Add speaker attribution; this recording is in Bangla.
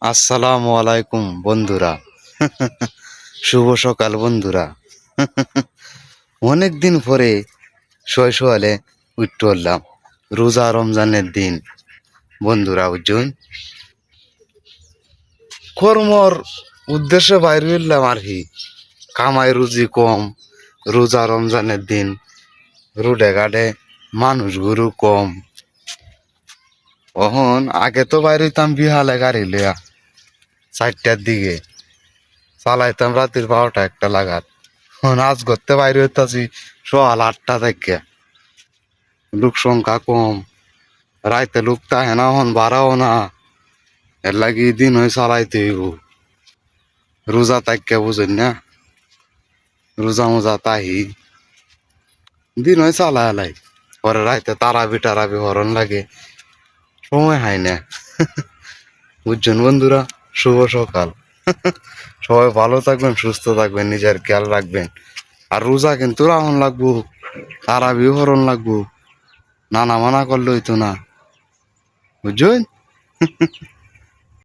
Speaker 1: আসসালামু আলাইকুম বন্ধুরা। শুভ সকাল বন্ধুরা। অনেক দিন পরে শৈশলে উঠতে পারলাম। রোজা রমজানের দিন বন্ধুরা, বুঝুন কর্মর উদ্দেশ্যে বাইরে হইলাম আর কি। কামাই রুজি কম, রোজা রমজানের দিন রোডে ঘাটে মানুষ গরু কম। অহন আগে তো বাইরে হইতাম বিহালে গাড়ি লইয়া 4টার দিকে, চালাইতাম রাতের 12টা 1টা লাগাত। নাচ করতে বাইরে হইতাছি সকাল 8টা থেকে। লোক সংখ্যা কম, রাইতে লোক তাহে না, হন বাড়াও না। এর লাগি দিন হয়ে চালাইতে হইব। রোজা তাইকে বুঝেন না, রোজা মোজা তাহি দিন হয় চালাই লাই। পরে রাইতে তারাবি টারাবি হরণ লাগে, সময় হয় না। বুঝছেন বন্ধুরা, শুভ সকাল। সবাই ভালো থাকবেন, সুস্থ থাকবেন, নিজের খেয়াল রাখবেন। আর রোজা কিন্তু রাহন লাগবো, তারাবি হরণ লাগবো, নানা মানা করলে হইতো না, বুঝছেন।